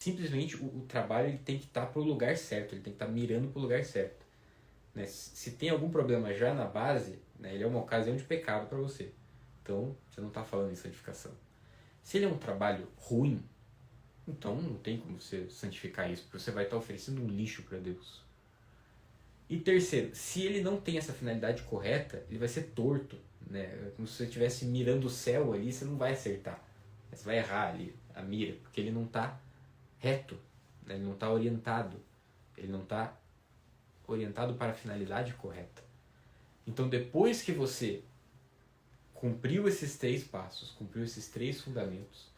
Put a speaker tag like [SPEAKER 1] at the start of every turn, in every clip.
[SPEAKER 1] simplesmente o trabalho ele tem que estar para o lugar certo, ele tem que estar mirando para o lugar certo. Né? Se tem algum problema já na base, né, ele é uma ocasião de pecado para você. Então, você não está falando em santificação. Se ele é um trabalho ruim, então não tem como você santificar isso, porque você vai estar oferecendo um lixo para Deus. E terceiro, se ele não tem essa finalidade correta, ele vai ser torto. Né? Como se você estivesse mirando o céu ali, você não vai acertar. Você vai errar ali a mira, porque ele não está reto, né? Ele não está orientado. Ele não está orientado para a finalidade correta. Então, depois que você cumpriu esses 3 passos, cumpriu esses 3 fundamentos,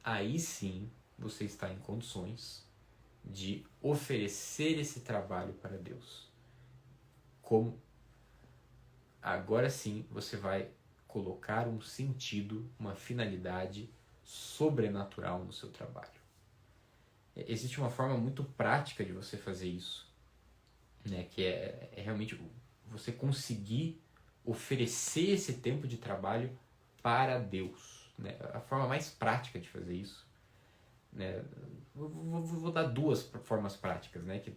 [SPEAKER 1] aí sim você está em condições de oferecer esse trabalho para Deus. Como agora sim você vai colocar um sentido, uma finalidade sobrenatural no seu trabalho. Existe uma forma muito prática de você fazer isso, né? Que é realmente você conseguir oferecer esse tempo de trabalho para Deus. Né? A forma mais prática de fazer isso, né? Vou dar 2 formas práticas, né? Que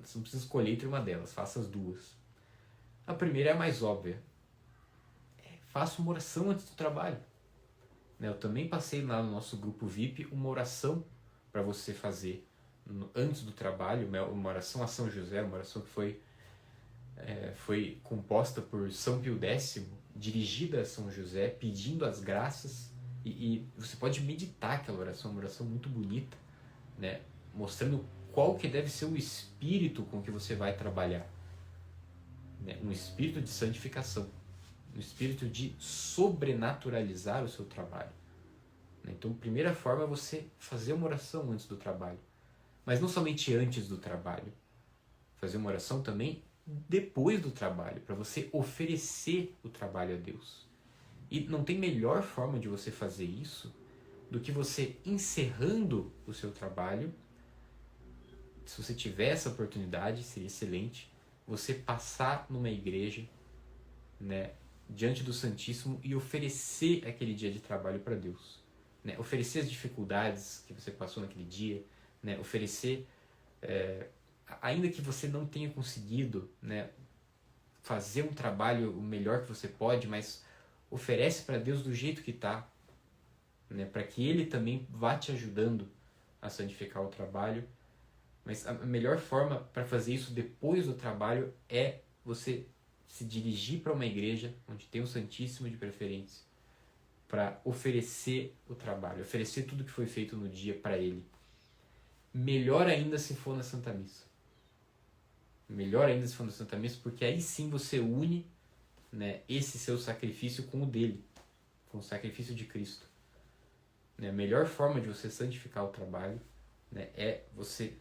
[SPEAKER 1] você não precisa escolher entre uma delas, faça as 2. A primeira é a mais óbvia. Faça uma oração antes do trabalho. Né? Eu também passei lá no nosso grupo VIP uma oração para você fazer antes do trabalho, uma oração a São José, uma oração que foi composta por São Pio X, dirigida a São José, pedindo as graças, e você pode meditar aquela oração, uma oração muito bonita, né? Mostrando qual que deve ser o espírito com que você vai trabalhar. Né? Um espírito de santificação, um espírito de sobrenaturalizar o seu trabalho. Então, a primeira forma é você fazer uma oração antes do trabalho. Mas não somente antes do trabalho. Fazer uma oração também depois do trabalho, para você oferecer o trabalho a Deus. E não tem melhor forma de você fazer isso do que você encerrando o seu trabalho. Se você tiver essa oportunidade, seria excelente, você passar numa igreja, né, diante do Santíssimo e oferecer aquele dia de trabalho para Deus. Né? Oferecer as dificuldades que você passou naquele dia, né? Oferecer, ainda que você não tenha conseguido, né, fazer um trabalho o melhor que você pode, mas oferece para Deus do jeito que está, né, para que Ele também vá te ajudando a santificar o trabalho. Mas a melhor forma para fazer isso depois do trabalho é você se dirigir para uma igreja onde tem o Santíssimo de preferência, para oferecer o trabalho, oferecer tudo que foi feito no dia para Ele. Melhor ainda se for na Santa Missa. Melhor ainda se for na Santa Missa, porque aí sim você une, né, esse seu sacrifício com o dele, com o sacrifício de Cristo. Né? A melhor forma de você santificar o trabalho, né, é você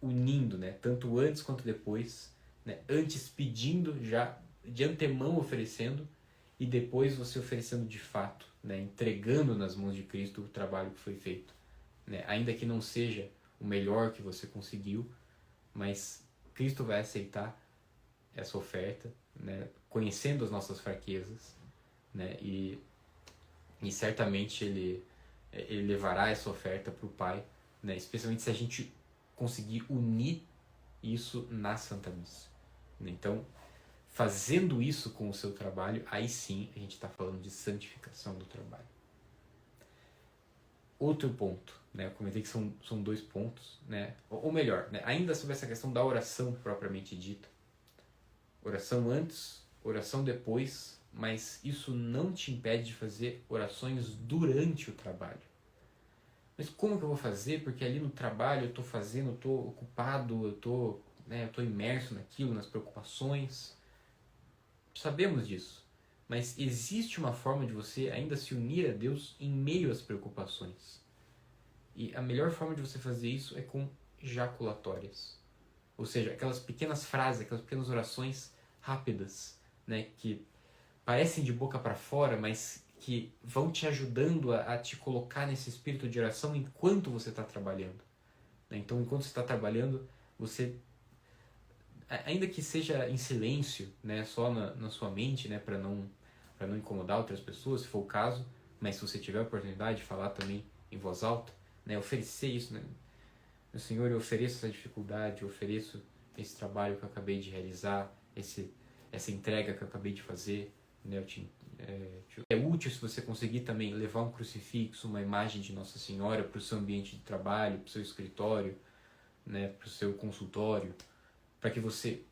[SPEAKER 1] unindo, né, tanto antes quanto depois, né, antes pedindo, já de antemão oferecendo, e depois você oferecendo de fato, né, entregando nas mãos de Cristo o trabalho que foi feito. Né? Ainda que não seja o melhor que você conseguiu, mas Cristo vai aceitar essa oferta, né, conhecendo as nossas fraquezas, né, e certamente ele levará essa oferta para o Pai, né, especialmente se a gente conseguir unir isso na Santa Missa. Então, fazendo isso com o seu trabalho, aí sim a gente está falando de santificação do trabalho. Outro ponto, né, eu comentei que são 2 pontos, né, ou melhor, né, ainda sobre essa questão da oração propriamente dita. Oração antes, oração depois, mas isso não te impede de fazer orações durante o trabalho. Mas como que eu vou fazer? Porque ali no trabalho eu estou fazendo, eu estou ocupado, eu estou imerso naquilo, nas preocupações. Sabemos disso. Mas existe uma forma de você ainda se unir a Deus em meio às preocupações. E a melhor forma de você fazer isso é com jaculatórias. Ou seja, aquelas pequenas frases, aquelas pequenas orações rápidas, né, que parecem de boca para fora, mas que vão te ajudando a te colocar nesse espírito de oração enquanto você está trabalhando. Então, enquanto você está trabalhando, você, ainda que seja em silêncio, né, só na sua mente, né, para não incomodar outras pessoas, se for o caso, mas se você tiver a oportunidade de falar também em voz alta, né, oferecer isso, né, Meu Senhor, eu ofereço essa dificuldade, eu ofereço esse trabalho que eu acabei de realizar, essa entrega que eu acabei de fazer. Né? É útil se você conseguir também levar um crucifixo, uma imagem de Nossa Senhora para o seu ambiente de trabalho, para o seu escritório, né? Para o seu consultório, para que você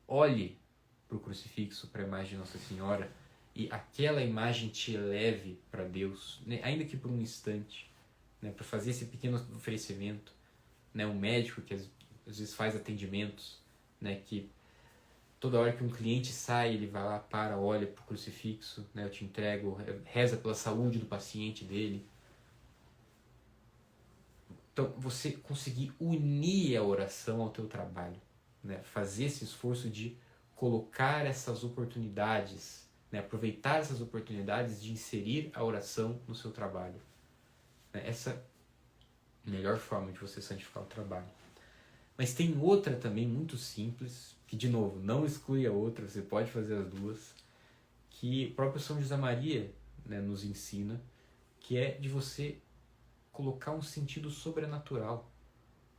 [SPEAKER 1] olhe para o crucifixo, para a imagem de Nossa Senhora, e aquela imagem te leve para Deus, né? Ainda que por um instante, né? Para fazer esse pequeno oferecimento. Né? Um médico que às vezes faz atendimentos, né? Que toda hora que um cliente sai, ele vai lá, olha para o crucifixo, né? Eu te entrego, reza pela saúde do paciente dele. Então, você conseguir unir a oração ao teu trabalho, né? Fazer esse esforço de colocar essas oportunidades, né? Aproveitar essas oportunidades de inserir a oração no seu trabalho. Essa é a melhor forma de você santificar o trabalho. Mas tem outra também muito simples, que de novo, não exclui a outra, você pode fazer as duas, que o próprio São José Maria, né, nos ensina, que é de você colocar um sentido sobrenatural.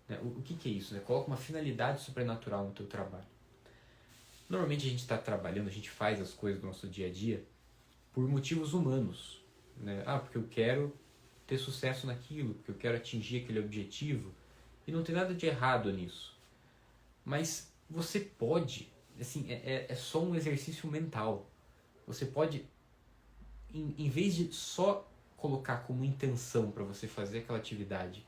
[SPEAKER 1] Né? O que é isso? Né? Coloca uma finalidade sobrenatural no teu trabalho. Normalmente a gente está trabalhando, a gente faz as coisas do nosso dia a dia por motivos humanos. Né? Porque eu quero ter sucesso naquilo, porque eu quero atingir aquele objetivo. E não tem nada de errado nisso. Mas você pode, assim, é só um exercício mental. Você pode, em vez de só colocar como intenção para você fazer aquela atividade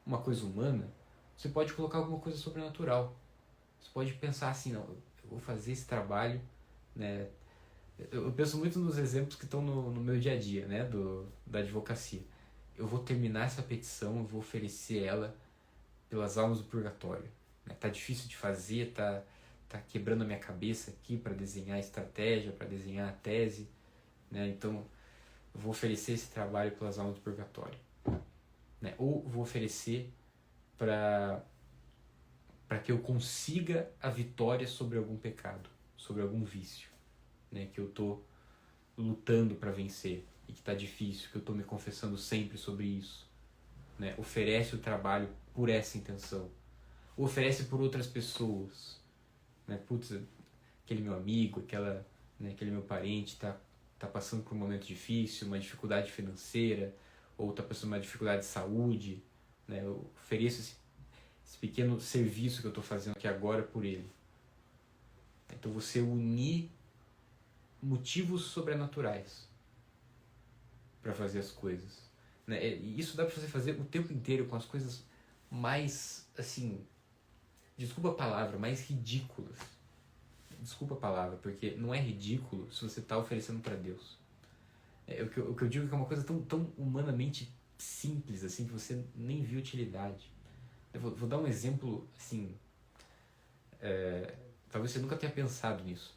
[SPEAKER 1] uma coisa humana, você pode colocar alguma coisa sobrenatural. Você pode pensar assim, não, eu vou fazer esse trabalho, né? Eu penso muito nos exemplos que estão no meu dia a dia, né? Da advocacia. Eu vou terminar essa petição, eu vou oferecer ela pelas almas do purgatório. Né? Tá difícil de fazer, tá quebrando a minha cabeça aqui para desenhar a estratégia, para desenhar a tese. Né? Então, eu vou oferecer esse trabalho pelas almas do purgatório. Né? Ou vou oferecer para que eu consiga a vitória sobre algum pecado, sobre algum vício, né? Que eu estou lutando para vencer e que está difícil, que eu estou me confessando sempre sobre isso. Né? Oferece o trabalho por essa intenção. Ou oferece por outras pessoas. Né? Putz, aquele meu amigo, aquele meu parente tá passando por um momento difícil, uma dificuldade financeira, ou está passando uma dificuldade de saúde. Né? Eu ofereço esse pequeno serviço que eu estou fazendo aqui agora por ele. Então você unir motivos sobrenaturais para fazer as coisas. Né? E isso dá para você fazer o tempo inteiro com as coisas mais, assim, desculpa a palavra, mais ridículas. Desculpa a palavra, porque não é ridículo se você está oferecendo para Deus. O que eu digo é que é uma coisa tão humanamente simples, assim, que você nem viu utilidade. Eu vou dar um exemplo, assim, talvez você nunca tenha pensado nisso.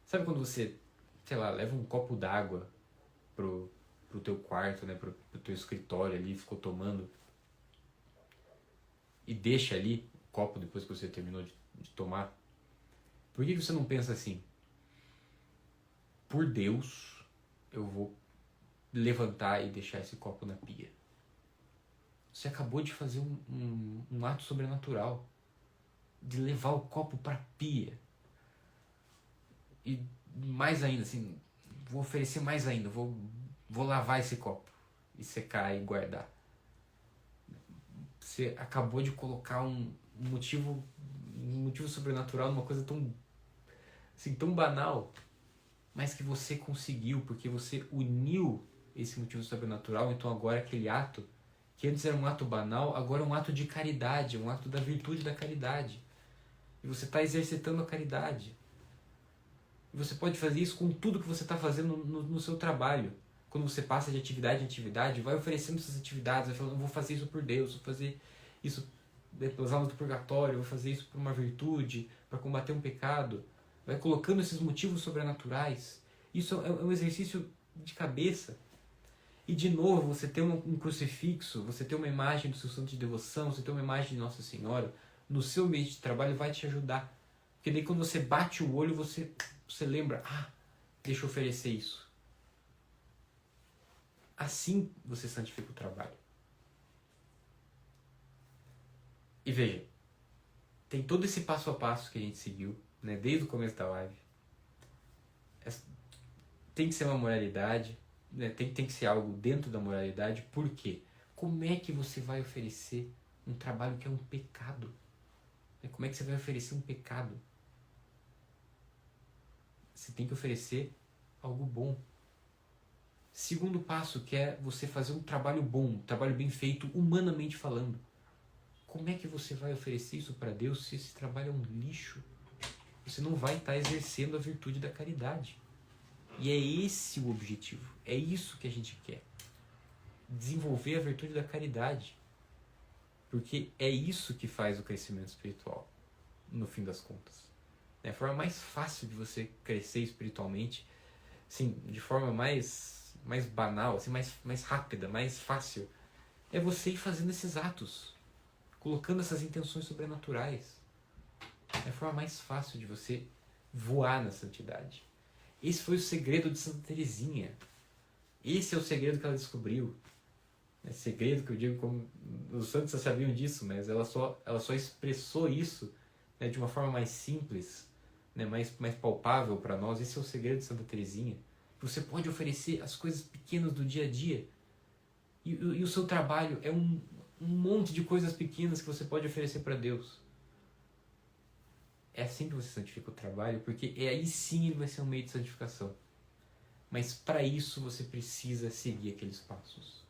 [SPEAKER 1] Sabe quando você, sei lá, leva um copo d'água pro teu quarto, né, pro teu escritório ali, ficou tomando, e deixa ali o copo depois que você terminou de tomar? Por que você não pensa assim? Por Deus, eu vou levantar e deixar esse copo na pia. Você acabou de fazer um ato sobrenatural, de levar o copo para a pia. E mais ainda, assim, vou oferecer mais ainda, vou lavar esse copo e secar e guardar. Você acabou de colocar um motivo sobrenatural numa coisa tão banal, mas que você conseguiu, porque você uniu esse motivo sobrenatural. Então agora aquele ato, que antes era um ato banal, agora é um ato de caridade, um ato da virtude da caridade. E você está exercitando a caridade. E você pode fazer isso com tudo que você está fazendo no seu trabalho. Quando você passa de atividade em atividade, vai oferecendo essas atividades, vai falando, vou fazer isso por Deus, vou fazer isso pelas almas do purgatório, vou fazer isso por uma virtude, para combater um pecado. Vai colocando esses motivos sobrenaturais. Isso é um exercício de cabeça. E de novo, você ter um crucifixo, você ter uma imagem do seu santo de devoção, você ter uma imagem de Nossa Senhora, no seu meio de trabalho vai te ajudar. Porque daí quando você bate o olho, você lembra, deixa eu oferecer isso. Assim você santifica o trabalho. E veja, tem todo esse passo a passo que a gente seguiu, né, desde o começo da live. Tem que ser uma moralidade, né, tem que ser algo dentro da moralidade. Por quê? Como é que você vai oferecer um trabalho que é um pecado? Como é que você vai oferecer um pecado? Você tem que oferecer algo bom. Segundo passo, que é você fazer um trabalho bom, um trabalho bem feito, humanamente falando. Como é que você vai oferecer isso para Deus se esse trabalho é um lixo? Você não vai estar exercendo a virtude da caridade. E é esse o objetivo. É isso que a gente quer. Desenvolver a virtude da caridade. Porque é isso que faz o crescimento espiritual, no fim das contas. É a forma mais fácil de você crescer espiritualmente, assim, de forma mais banal, assim, mais rápida, mais fácil, é você ir fazendo esses atos, colocando essas intenções sobrenaturais. É a forma mais fácil de você voar na santidade. Esse foi o segredo de Santa Teresinha. Esse é o segredo que ela descobriu. É segredo que eu digo, como os santos já sabiam disso, mas ela só expressou isso, né, de uma forma mais simples, né, mais palpável para nós. Esse é o segredo de Santa Teresinha. Você pode oferecer as coisas pequenas do dia a dia. E o seu trabalho é um monte de coisas pequenas que você pode oferecer para Deus. É assim que você santifica o trabalho, porque aí sim ele vai ser um meio de santificação. Mas para isso você precisa seguir aqueles passos.